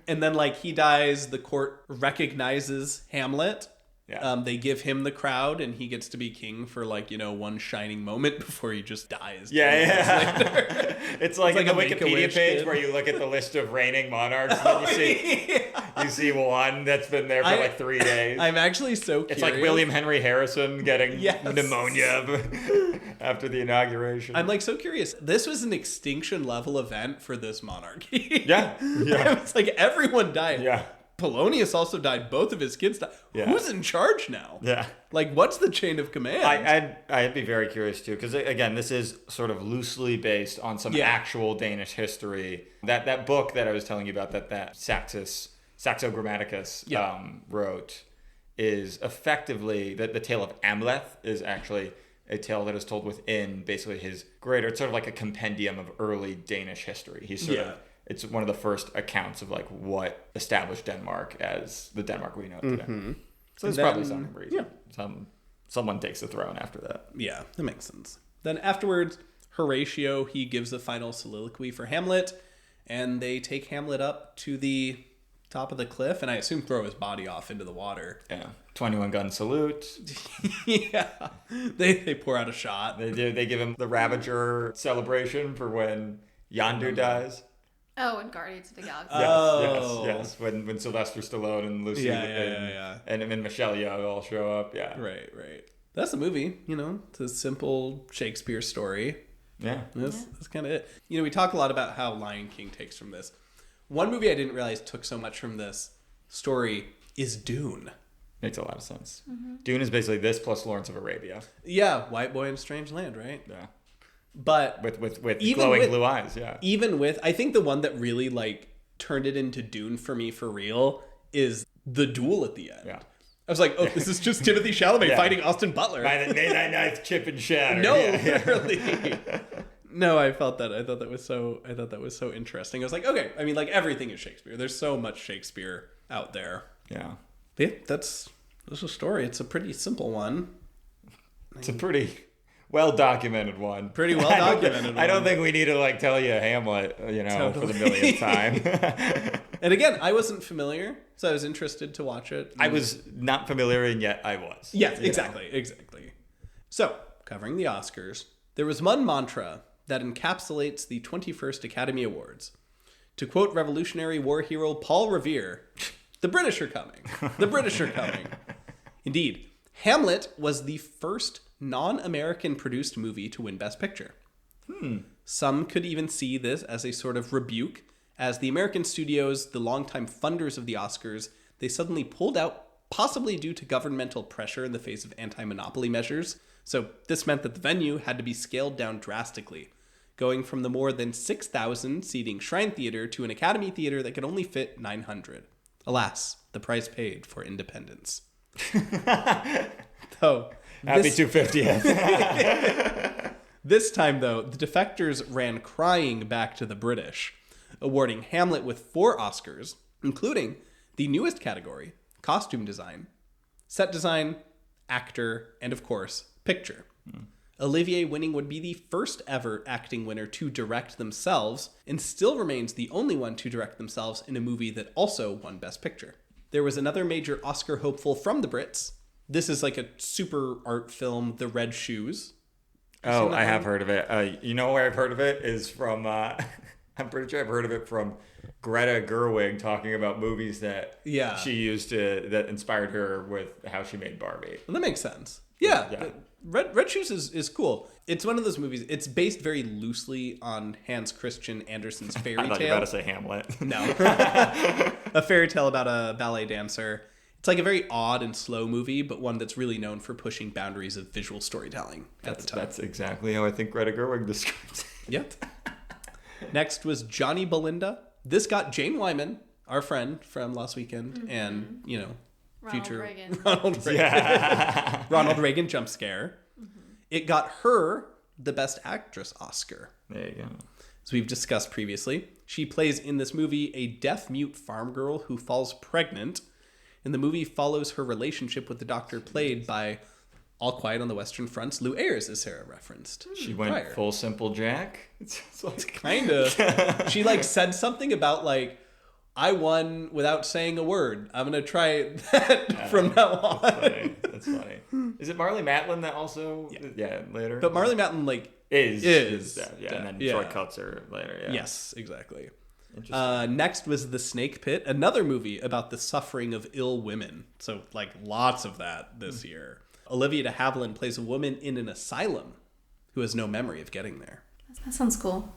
And then like he dies, the court recognizes Hamlet. Yeah. They give him the crowd, and he gets to be king for like, one shining moment before he just dies. Yeah. It's like in the a Wikipedia Make-A-Wish page kid. where you look at the list of reigning monarchs, and you see one that's been there for like 3 days. I'm actually so curious. It's like William Henry Harrison getting Yes. pneumonia after the inauguration. I'm like so curious. This was an extinction level event for this monarchy. Yeah. It's like everyone died. Yeah. Polonius also died. Both of his kids died. Yeah. Who's in charge now? Yeah. Like, what's the chain of command? I'd be very curious too, because again, this is sort of loosely based on some actual Danish history. That book that I was telling you about, that Saxo Grammaticus wrote, is effectively the tale of Hamlet is actually a tale that is told within basically his greater. It's sort of like a compendium of early Danish history. He's sort of. It's one of the first accounts of like what established Denmark as the Denmark we know today. Mm-hmm. So there's probably some reason. Yeah. Someone takes the throne after that. Yeah, that makes sense. Then afterwards, Horatio, he gives a final soliloquy for Hamlet, and they take Hamlet up to the top of the cliff, and I assume throw his body off into the water. Yeah. 21 gun salute. Yeah. They pour out a shot. They give him the Ravager celebration for when Yondu dies. Oh, and Guardians of the Galaxy. Yes. When Sylvester Stallone and Lucy and Michelle Yeoh all show up. Yeah. Right. That's the movie, It's a simple Shakespeare story. Yeah. That's kind of it. We talk a lot about how Lion King takes from this. One movie I didn't realize took so much from this story is Dune. Makes a lot of sense. Mm-hmm. Dune is basically this plus Lawrence of Arabia. Yeah, White Boy in a Strange Land, right? Yeah. But with glowing blue eyes, yeah. Even with, I think the one that really like turned it into Dune for me for real is the duel at the end. Yeah. I was like, oh, this is just Timothy Chalamet fighting Austin Butler. May that knife chip and shatter. No, literally. No, I felt that. I thought that was so interesting. I was like, okay, I mean, like everything is Shakespeare. There's so much Shakespeare out there. Yeah. Yeah, that's a story. It's a pretty simple one. It's a pretty well-documented one. Pretty well-documented one. I don't think we need to like tell you Hamlet, Totally. for the millionth time. And again, I wasn't familiar, so I was interested to watch it. I was not familiar, and yet I was. Yes, exactly. So, covering the Oscars, there was one mantra that encapsulates the 21st Academy Awards. To quote Revolutionary War hero Paul Revere, the British are coming. The British are coming. Indeed, Hamlet was the first non-American produced movie to win Best Picture. Some could even see this as a sort of rebuke, as the American studios, the longtime funders of the Oscars, they suddenly pulled out, possibly due to governmental pressure in the face of anti-monopoly measures. So this meant that the venue had to be scaled down drastically, going from the more than 6,000 seating Shrine Theater to an Academy Theater that could only fit 900. Alas, the price paid for independence. Happy 250th. This time, though, the defectors ran crying back to the British, awarding Hamlet with 4 Oscars, including the newest category, costume design, set design, actor, and of course, picture. Olivier winning would be the first ever acting winner to direct themselves, and still remains the only one to direct themselves in a movie that also won Best Picture. There was another major Oscar hopeful from the Brits. This is like a super art film, The Red Shoes. Oh, I have heard of it. You know where I've heard of it is from, I'm pretty sure I've heard of it from Greta Gerwig talking about movies that she used that inspired her with how she made Barbie. Well, that makes sense. Yeah. Red Shoes is cool. It's one of those movies. It's based very loosely on Hans Christian Andersen's fairy tale. I thought you were about to say Hamlet. No. A fairy tale about a ballet dancer. It's like a very odd and slow movie, but one that's really known for pushing boundaries of visual storytelling at the time. That's exactly how I think Greta Gerwig describes Yeah. Next was Johnny Belinda. This got Jane Wyman, our friend from last weekend, and, you know, future Ronald Reagan. Yeah. Ronald Reagan jump scare. It got her the Best Actress Oscar. There you go. As we've discussed previously, she plays in this movie a deaf-mute farm girl who falls pregnant, and the movie follows her relationship with the doctor played by All Quiet on the Western Front's Lou Ayres, as Sarah referenced. She went full Simple Jack. It's kind of. She like said something about like, I won without saying a word. I'm going to try that from now on. That's funny. Is it Marlee Matlin that also? Yeah, later. But Marlee Matlin like is yeah, and then Troy Kutzer later. Yeah. Yes, exactly. Next was The Snake Pit, another movie about the suffering of ill women. So like lots of that this year. Olivia de Havilland plays a woman in an asylum who has no memory of getting there. That sounds cool.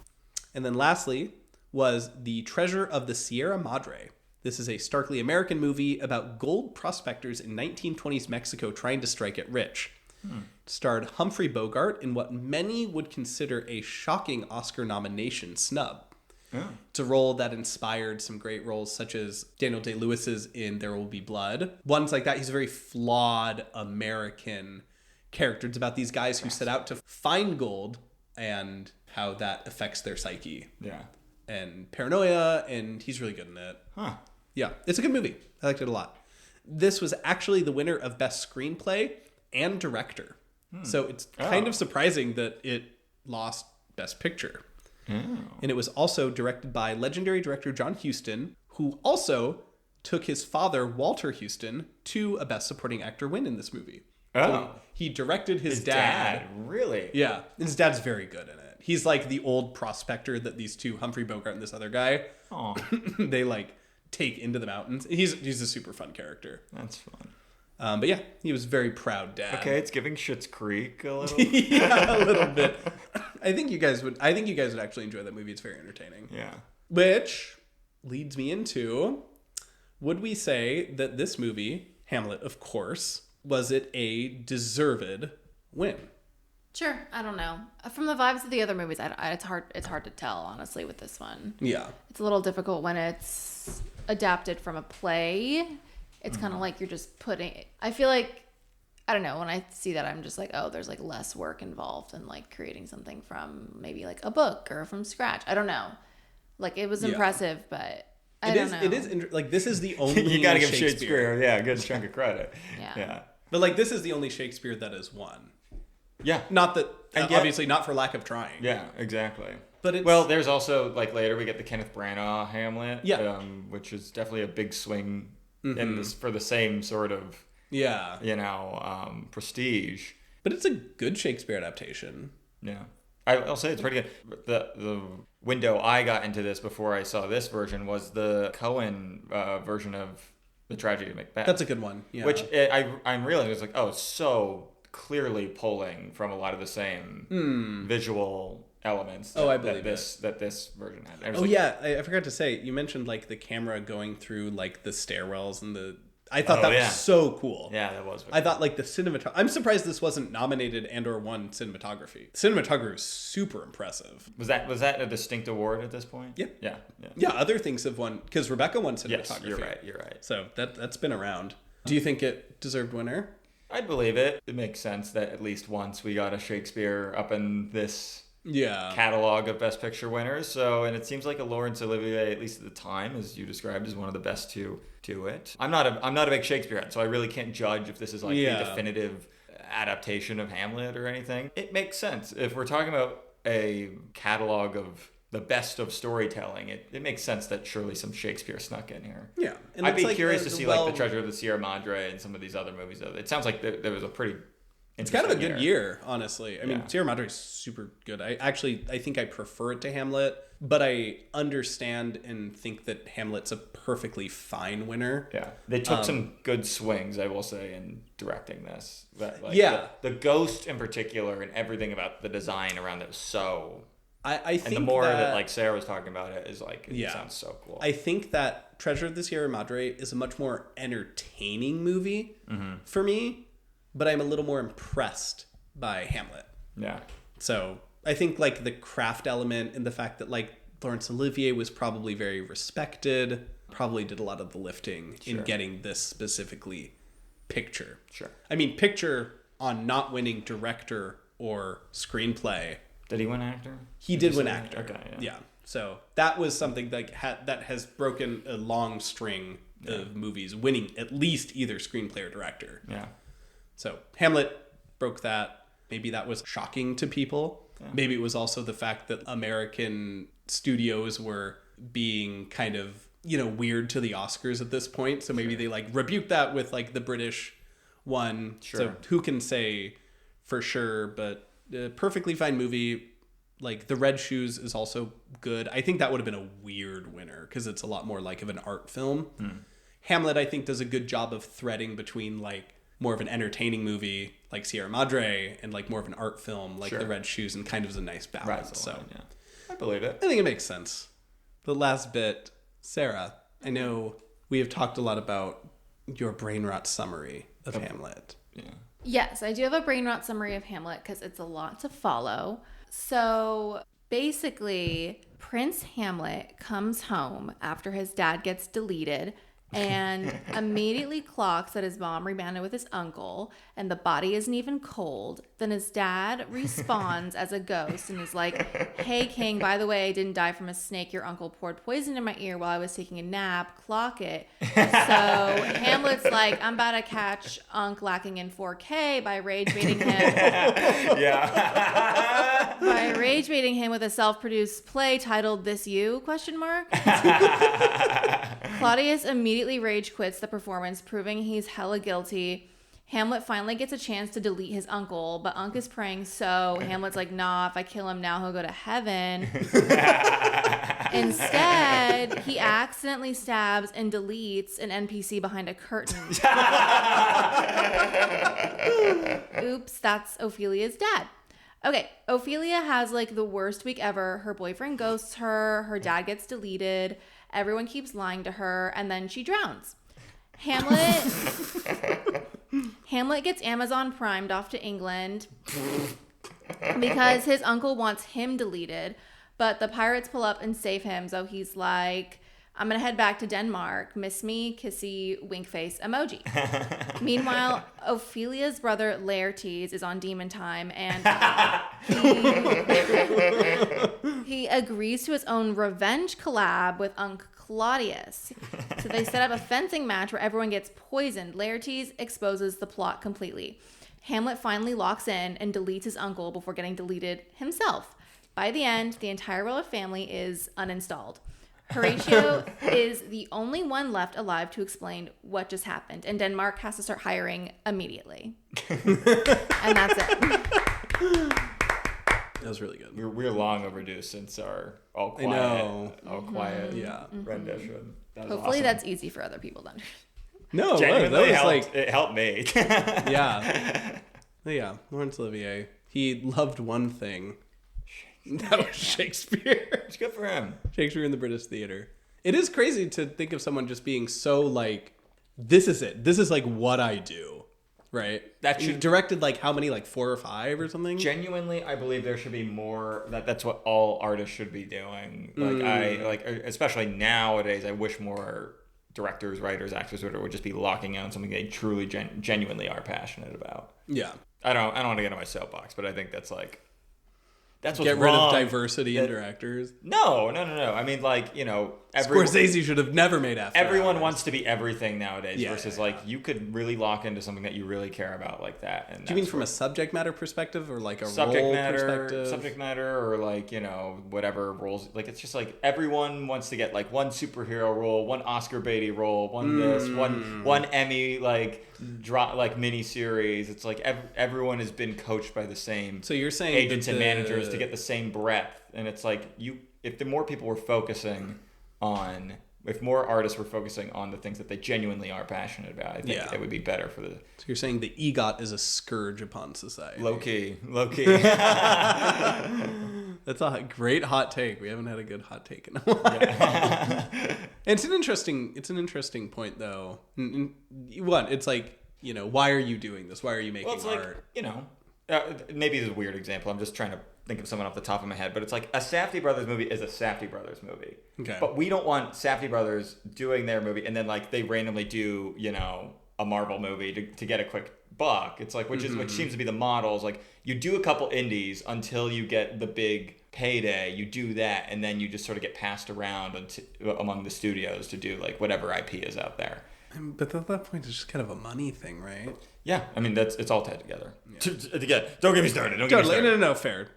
And then lastly was The Treasure of the Sierra Madre. This is a starkly American movie about gold prospectors in 1920s Mexico trying to strike it rich. It starred Humphrey Bogart in what many would consider a shocking Oscar nomination snub. Oh. It's a role that inspired some great roles such as Daniel Day-Lewis's in There Will Be Blood. Ones like that. He's a very flawed American character. It's about these guys who set out to find gold and how that affects their psyche. Yeah. And paranoia, and he's really good in it. Huh. Yeah, it's a good movie. I liked it a lot. This was actually the winner of Best Screenplay and Director. So it's kind of surprising that it lost Best Picture. And it was also directed by legendary director John Huston, who also took his father, Walter Huston, to a Best Supporting Actor win in this movie. So he directed his dad. Really? Yeah. And his dad's very good in it. He's like the old prospector that these two, Humphrey Bogart and this other guy, they like take into the mountains. He's a super fun character. That's fun. But yeah, he was a very proud dad. Okay, it's giving Schitt's Creek a little. Yeah, a little bit. I think you guys would actually enjoy that movie. It's very entertaining. Yeah. Which leads me into, would we say that this movie, Hamlet, of course, was it a deserved win? Sure, I don't know. From the vibes of the other movies, it's hard to tell, honestly, with this one. Yeah. It's a little difficult when it's adapted from a play. It's kind of like you're just putting... I feel like, I don't know, when I see that, I'm just like, oh, there's like less work involved in like creating something from maybe like a book or from scratch. I don't know. Like, it was impressive, but I don't know. It is, like, this is the only You gotta give Shakespeare, a good chunk of credit. Yeah. But like, this is the only Shakespeare that has won. Yeah. Not that, obviously not for lack of trying. Yeah, exactly. But it's... Well, there's also, like, later we get the Kenneth Branagh Hamlet. Yeah. Which is definitely a big swing in this, for the same sort of, prestige. But it's a good Shakespeare adaptation. Yeah. I'll say it's pretty good. The window I got into this before I saw this version was the Cohen version of The Tragedy of Macbeth. That's a good one. Yeah. Which I'm realizing is like, oh, it's so clearly pulling from a lot of the same visual elements that this version had. I forgot to say, you mentioned like the camera going through like the stairwells and I thought that was so cool. Yeah, that was. I thought like the cinematography. I'm surprised this wasn't nominated and/or won cinematography. Cinematography is super impressive. Was that a distinct award at this point? Yeah. Yeah. Other things have won because Rebecca won cinematography. Yes, you're right. So that's been around. Do you think it deserved winner? I believe it. It makes sense that at least once we got a Shakespeare up in this catalog of Best Picture winners. So, and it seems like a Laurence Olivier, at least at the time, as you described, is one of the best to do it. I'm not a big Shakespeare head, so I really can't judge if this is like a definitive adaptation of Hamlet or anything. It makes sense. If we're talking about a catalog of the best of storytelling, it makes sense that surely some Shakespeare snuck in here. Yeah. And I'd be curious to see like The Treasure of the Sierra Madre and some of these other movies. It sounds like there was a pretty... It's kind of a good year, honestly. I mean, Sierra Madre is super good. I think I prefer it to Hamlet, but I understand and think that Hamlet's a perfectly fine winner. Yeah. They took some good swings, I will say, in directing this. The ghost in particular and everything about the design around it was so... I think and the more that like Sarah was talking about it is like, it sounds so cool. I think that Treasure of the Sierra Madre is a much more entertaining movie for me, but I'm a little more impressed by Hamlet. Yeah. So I think like the craft element and the fact that like Laurence Olivier was probably very respected, probably did a lot of the lifting in getting this specifically picture. Sure. I mean, picture on not winning director or screenplay. Did he win actor? He did win actor. Okay, yeah. So that was something that that has broken a long string of movies winning at least either screenplay or director. Yeah. So Hamlet broke that. Maybe that was shocking to people. Yeah. Maybe it was also the fact that American studios were being kind of, weird to the Oscars at this point. So maybe they like rebuked that with like the British one. Sure. So who can say for sure, but a perfectly fine movie. Like The Red Shoes is also good. I think that would have been a weird winner because it's a lot more like of an art film. Hamlet, I think, does a good job of threading between like more of an entertaining movie like Sierra Madre and like more of an art film like The Red Shoes, and kind of is a nice balance. Right, so yeah. I believe it. I think it makes sense. The last bit, Sarah, I know we have talked a lot about your Brainrot summary of Hamlet. Yeah. Yes, I do have a Brainrot summary of Hamlet because it's a lot to follow. So basically, Prince Hamlet comes home after his dad gets deleted and immediately clocks that his mom rebanded with his uncle and the body isn't even cold. Then his dad respawns as a ghost and is like, hey, King, by the way, I didn't die from a snake. Your uncle poured poison in my ear while I was taking a nap. Clock it. So Hamlet's like, I'm about to catch Unc lacking in 4K by rage baiting him. Yeah. By rage baiting him with a self-produced play titled This You? ? Claudius immediately rage quits the performance, proving he's hella guilty. Hamlet finally gets a chance to delete his uncle, but Unc is praying, so Hamlet's like, nah, if I kill him now, he'll go to heaven. Instead, he accidentally stabs and deletes an NPC behind a curtain. Oops, that's Ophelia's dad. Okay, Ophelia has like the worst week ever. Her boyfriend ghosts her, her dad gets deleted, everyone keeps lying to her, and then she drowns. Hamlet gets Amazon Primed off to England because his uncle wants him deleted, but the pirates pull up and save him, so he's like, I'm gonna head back to Denmark. Miss me, kissy, wink face emoji. Meanwhile, Ophelia's brother Laertes is on demon time, and he agrees to his own revenge collab with Unc Claudius. So they set up a fencing match where everyone gets poisoned. Laertes exposes the plot completely. Hamlet finally locks in and deletes his uncle before getting deleted himself. By the end, the entire royal family is uninstalled. Horatio is the only one left alive to explain what just happened, and Denmark has to start hiring immediately. And that's it. That was really good. We're long overdue since our all quiet rendition. That Hopefully awesome. that's easy for other people to understand. No, Genuinely that was it helped me. Yeah. Laurence Olivier, he loved one thing. That was Shakespeare. It's good for him. Shakespeare in the British theater. It is crazy to think of someone just being so like, this is it. This is like what I do. Right? That should directed like how many, like 4 or 5 or something? Genuinely, I believe there should be more. That's what all artists should be doing. Especially nowadays, I wish more directors, writers, actors, whatever, would just be locking out on something they truly, genuinely are passionate about. Yeah. I don't want to get on my soapbox, but I think that's what's get rid wrong. of diversity in directors. No. I mean, Scorsese should have never made After Everyone Hours. wants to be everything nowadays versus you could really lock into something that you really care about like that. And do you mean from a subject matter perspective or like a subject role matter perspective? Subject matter or whatever roles. Like it's just like everyone wants to get like one superhero role, one Oscar baity role, one this, one Emmy mini series. It's like everyone has been coached by the same. So you're saying agents and managers to get the same breadth, and it's like if the more people were focusing on, if more artists were focusing on the things that they genuinely are passionate about, I think it would be better for the. So you're saying the EGOT is a scourge upon society. Low key. That's a great hot take. We haven't had a good hot take in a while. Yeah. It's an interesting point though. It's like, why are you doing this? Why are you making art? Maybe this is a weird example. I'm just trying to think of someone off the top of my head, but it's like a Safdie Brothers movie is a Safdie Brothers movie. Okay. But we don't want Safdie Brothers doing their movie and then like they randomly do, a Marvel movie to get a quick buck. It's like, which seems to be the model, is like you do a couple indies until you get the big payday. You do that, and then you just sort of get passed around among the studios to do like whatever IP is out there. But at that point, it's just kind of a money thing, right? Yeah, I mean it's all tied together. Yeah. Again, don't get me started. Don't get me started. No, fair.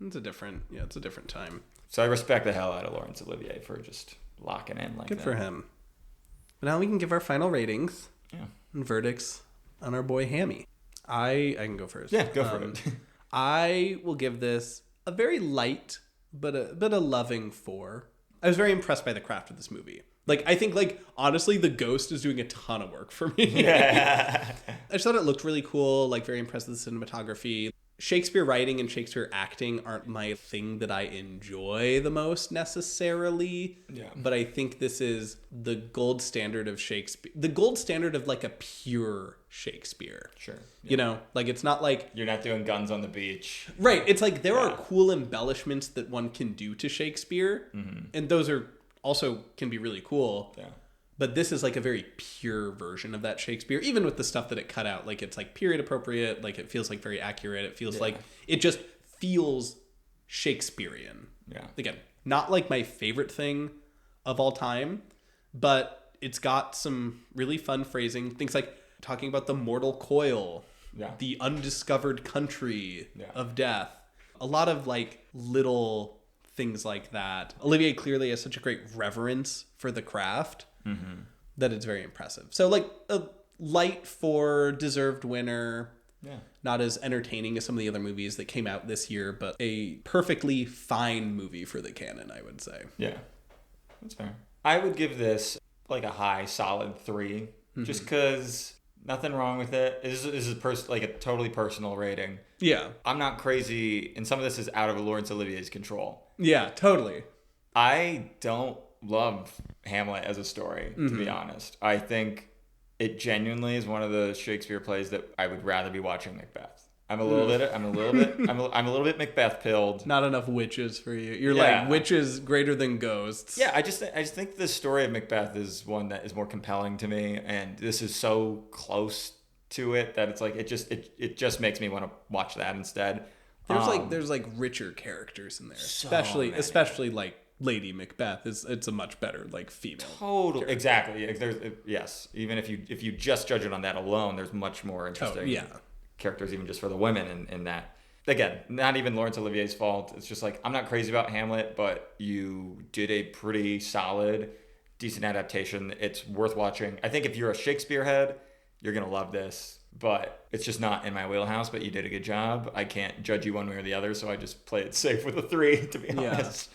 It's a different time. So I respect the hell out of Laurence Olivier for just locking in like that. Good for him. But now we can give our final ratings and verdicts on our boy Hammy. I can go first. Yeah, go for it. I will give this a very light but a loving 4. I was very impressed by the craft of this movie. Like, I think, like, honestly, the ghost is doing a ton of work for me. Yeah. I just thought it looked really cool, like, very impressed with the cinematography. Shakespeare writing and Shakespeare acting aren't my thing that I enjoy the most necessarily. Yeah. But I think this is the gold standard of Shakespeare. The gold standard of, like, a pure Shakespeare. Sure. Yeah. Like, it's not like... You're not doing Guns on the Beach. Right. It's like there are cool embellishments that one can do to Shakespeare. Mm-hmm. And those are also can be really cool. Yeah. But this is like a very pure version of that Shakespeare, even with the stuff that it cut out. Like, it's like period appropriate. Like, it feels like very accurate. It feels like it just feels Shakespearean. Yeah. Again, not like my favorite thing of all time, but it's got some really fun phrasing. Things like talking about the mortal coil, the undiscovered country of death. A lot of like little things like that. Olivier clearly has such a great reverence for the craft. Mm-hmm. That it's very impressive. So like a light for deserved winner. Yeah. Not as entertaining as some of the other movies that came out this year, but a perfectly fine movie for the canon, I would say. Yeah. That's fair. I would give this like a high solid 3 just because nothing wrong with it. This is like a totally personal rating. Yeah. I'm not crazy, and some of this is out of Laurence Olivier's control. Yeah, totally. I don't love Hamlet as a story, to be honest. I think it genuinely is one of the Shakespeare plays that I would rather be watching Macbeth. I'm a little bit Macbeth pilled. Not enough witches for you. You're like witches greater than ghosts. Yeah, I just think the story of Macbeth is one that is more compelling to me, and this is so close to it that it's like it just makes me want to watch that instead. There's richer characters in there, especially like Lady Macbeth it's a much better like female. Totally, exactly. There's even if you just judge it on that alone, there's much more interesting characters even just for the women in that. Again, not even Laurence Olivier's fault. It's just like I'm not crazy about Hamlet, but you did a pretty solid, decent adaptation. It's worth watching. I think if you're a Shakespeare head, you're gonna love this. But it's just not in my wheelhouse, but you did a good job. I can't judge you one way or the other, so I just play it safe with a 3, to be honest.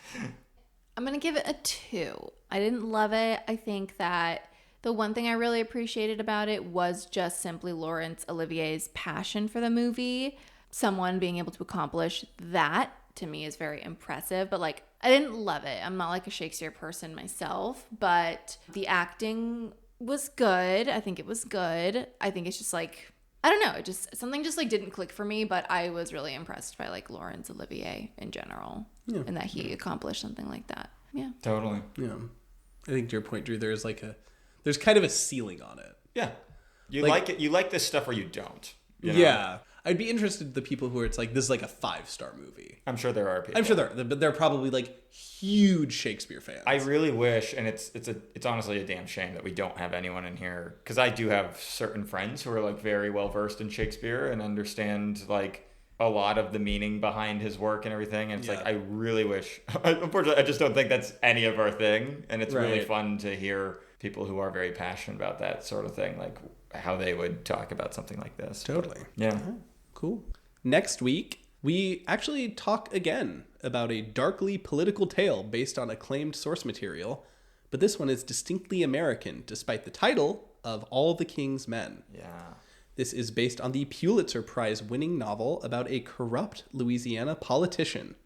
I'm going to give it a 2. I didn't love it. I think that the one thing I really appreciated about it was just simply Laurence Olivier's passion for the movie. Someone being able to accomplish that, to me, is very impressive. But, like, I didn't love it. I'm not, like, a Shakespeare person myself. But the acting was good. I think it was good. I think it's just, like... I don't know. Something just like didn't click for me, but I was really impressed by like Laurence Olivier in general, and that he accomplished something like that. Yeah, totally. Yeah, I think to your point, Drew, there's kind of a ceiling on it. Yeah, you like it. You like this stuff or you don't. You know? Yeah, I'd be interested in the people who are it's like this is like a 5-star movie. I'm sure there are people. I'm sure there are, but they're probably like huge Shakespeare fans. I really wish, and it's honestly a damn shame that we don't have anyone in here, because I do have certain friends who are like very well versed in Shakespeare and understand like a lot of the meaning behind his work and everything. And it's like I really wish. Unfortunately, I just don't think that's any of our thing, and it's really fun to hear people who are very passionate about that sort of thing, like how they would talk about something like this. Totally. But, yeah. Cool. Next week, we actually talk again about a darkly political tale based on acclaimed source material, but this one is distinctly American, despite the title of All the King's Men. Yeah. This is based on the Pulitzer Prize winning novel about a corrupt Louisiana politician.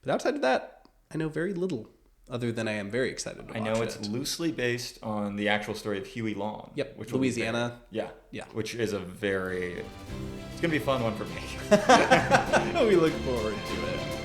But outside of that, I know very little. other than I am very excited to watch I know it's it. loosely based on the actual story of Huey Long. Yep, which will be Louisiana. yeah. Which is it's going to be a fun one for me. We look forward to it.